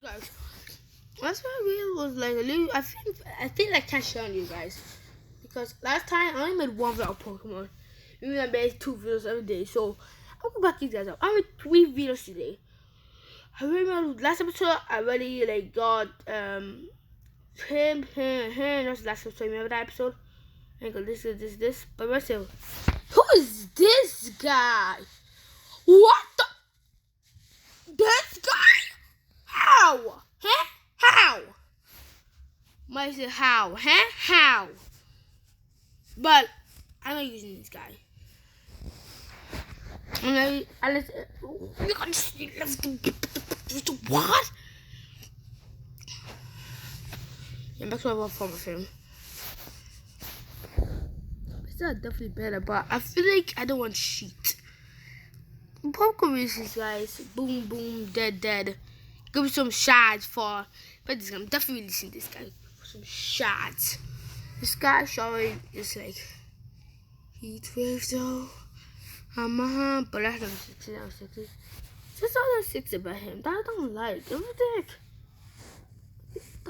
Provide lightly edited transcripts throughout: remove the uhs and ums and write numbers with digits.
guys. That's why I was like a little. I think I can't share on you guys because last time I only made one video of Pokemon. Even I made 2 videos every day. So I'll go back to you guys up. I made 3 videos today. I remember last episode I already like got him. That's the last episode. Remember that episode? I go this. But myself, who is this guy? What the? This guy? How? Huh? How? Might say how? Huh? How? But I'm not using this guy. Let's what? I'm back to my form of him. It's not definitely better, but I feel like I don't want shit. Pokemon races, guys. Boom, boom, dead. Give me some shards for. But I'm definitely releasing this guy for some shards. This guy showing is like heat wave though. But that's not 60. That was 60. That's all that's 60 about him. That I don't like. What the heck?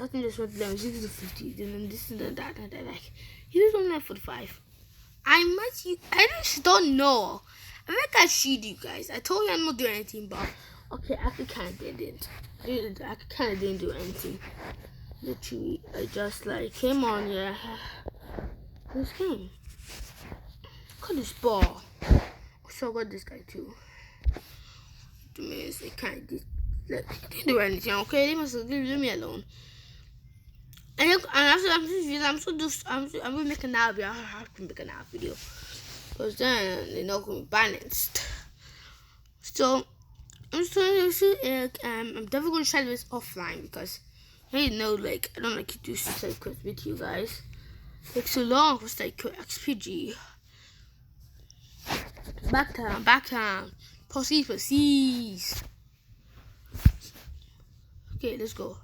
I think just went down 60 to 50. And then this and then that. Like he was only 45. I just don't know. I think I cheated, you guys. I told you I'm not doing anything, but okay, I kind of didn't. I kind of didn't do anything. Literally, I just like came on, yeah. This game. Look at this ball. So I got this guy too. To me, it's like kind of didn't do anything. Okay, they must leave me alone. And after I'm gonna make another video. I have to make another video because then they're not gonna be balanced. So I'm definitely gonna try this offline because I know like I don't like to do side quests with you guys. It takes so long for side quest XPG. Backtown. Proceed. Okay, let's go.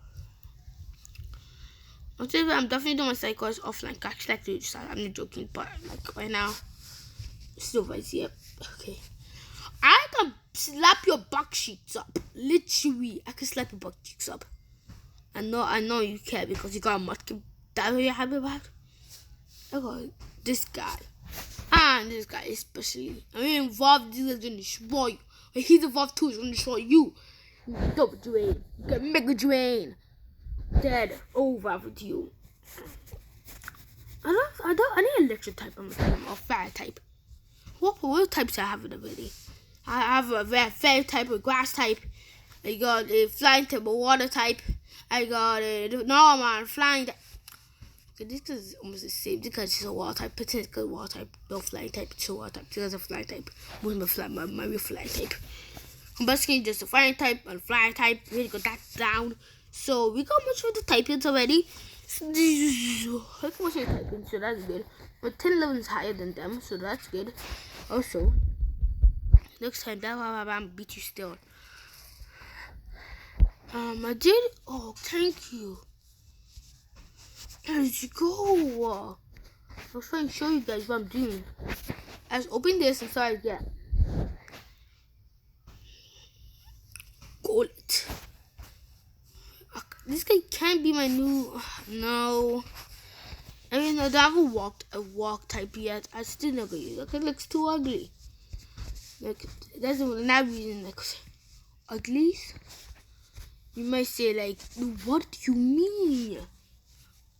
I'm definitely doing my side quests offline. Actually, I'm not joking, but like right now, it's still right here. Okay. I can slap your butt cheeks up. Literally, I can slap your butt cheeks up. I know you care because you got a mudkip. That's what you're happy about? I got this guy. And this guy especially. I'm involved, this is gonna destroy you. When he's involved too, he's gonna destroy you. Double drain. You get mega drain. Dead. Over with you. I need electric type on my team or fire type. What types I have in the video? I have a fire type, a grass type. I got a flying type, a water type. I got a normal flying type. Okay, this is almost the same because it's a water type. Pretend it's a water type, no flying type, it's a water type. Because a flying type. What's my real flying type? I'm basically just a flying type and flying type. We really got that down. So we got much of the typings already. So I got much of the typing, so that's good. But 10 levels higher than them, so that's good. Also, next time that I'm beat you still. I did. Oh, thank you. Let's go. I was trying to show you guys what I'm doing. Let's open this and start again. Gold. This guy can't be my new. No. I mean, I haven't walked a walk type yet. I still never use it. It looks too ugly. Like, that's not reason like uglies. You might say like, what do you mean?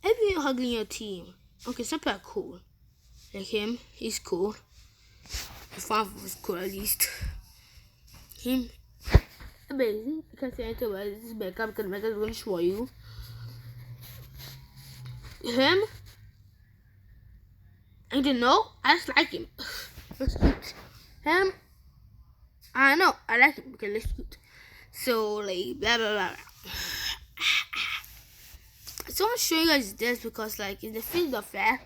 Everyone hugging your team. Okay, some people are cool. Like him, he's cool. The father was cool at least. Him, amazing. I can't say anything about it. This is makeup because makeup is going to show you. Him, I don't know. I just like him. Looks cute. Him, I know. I like him because he looks cute. So, like, blah, blah, blah. So I want to show you guys this because, like, in the field of fair,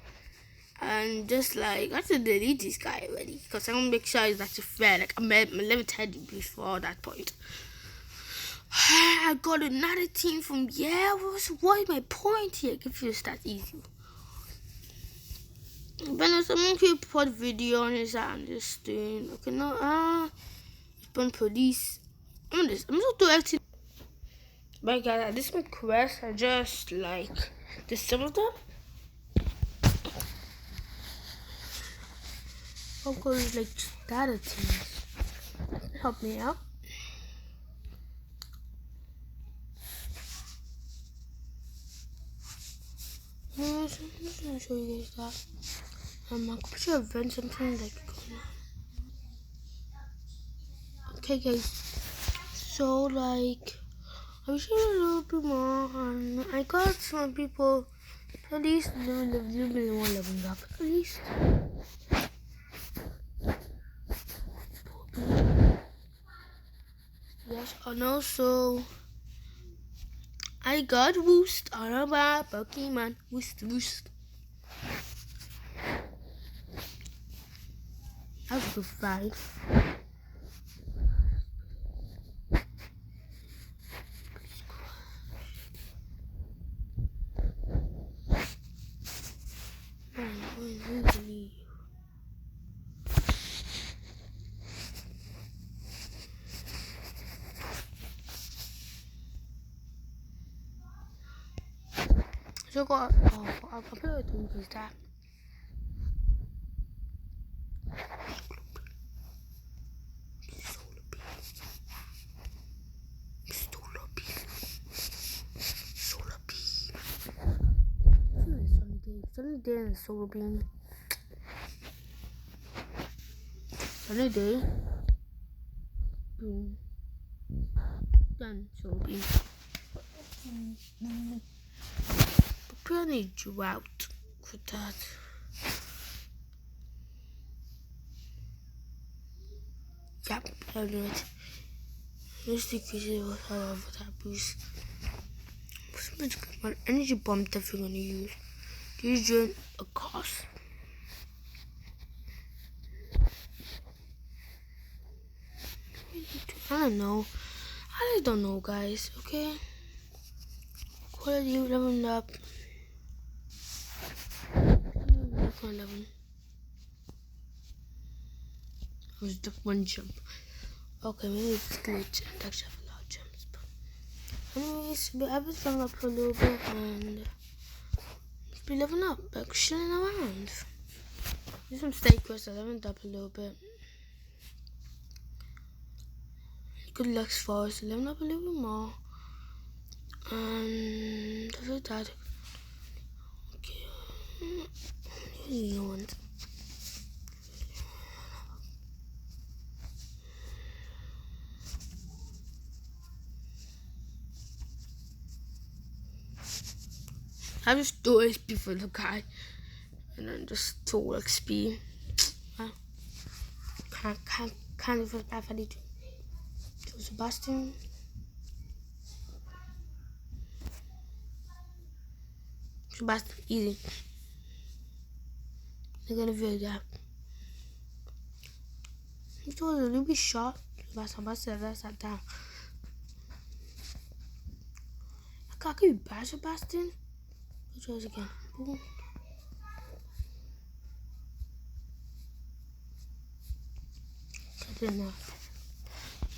and just like I have to delete this guy already because I want to make sure he's actually fair. Like I'm level 10 before that point. I got another team from what is my point here? If you start easy. But someone could put video on his I'm just doing okay no spawn police. I'm just doing everything. But guys, I did some quests. I just like did some of them. Of course, like data teams. Help me out. I'm just gonna show you guys that. I'm put your event something like going on. Okay, guys. So like, I wish I had a little bit more, and I got some people. At least level one leveling up. At least. Yes, and also I got Woost on my Pokemon. Woost. That was good fight. So got I'll probably do that. Sunny day and solar beam. Sunny day. Boom. Then solar beam. Prepare a drought for that. Yep, I'll do it. Just decrease what I love for that boost. So much good energy bomb that we're gonna use. Use during a cost. I don't know, guys. Okay. Quality leveled up. 11. It was the one jump. Okay, maybe it's glitch and actually have a lot of jumps. But anyways, I was leveling up for a little bit and be leveling up, like chilling around. Do some state quests. I leveled up a little bit. Good luck for us. Leveling up a little bit more. And after that, okay, new ones. I just do XP for the guy, and then just to XP. Kind of bad for it. To Sebastian. Sebastian, easy. They're gonna feel that. It was a little bit short. Sebastian, that's that down. I can't be bad, Sebastian. Which was again. Boom.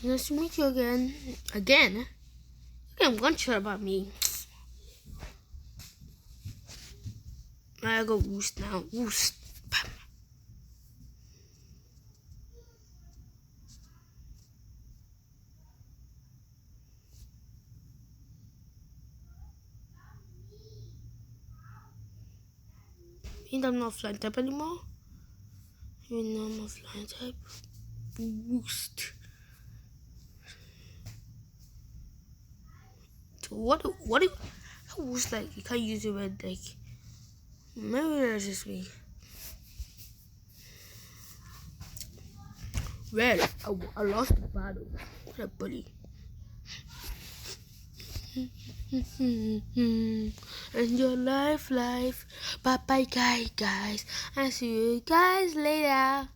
Nice to meet you again. Again, I'm gonna share about me. I go Woost now. Woost. I'm not flying type anymore. Even though I'm not flying type. Woost. So what Woost like? You can't use it with like. Maybe that's just me. Red, I lost the battle. What a bully. Enjoy life. Bye bye, guys. I'll see you guys later.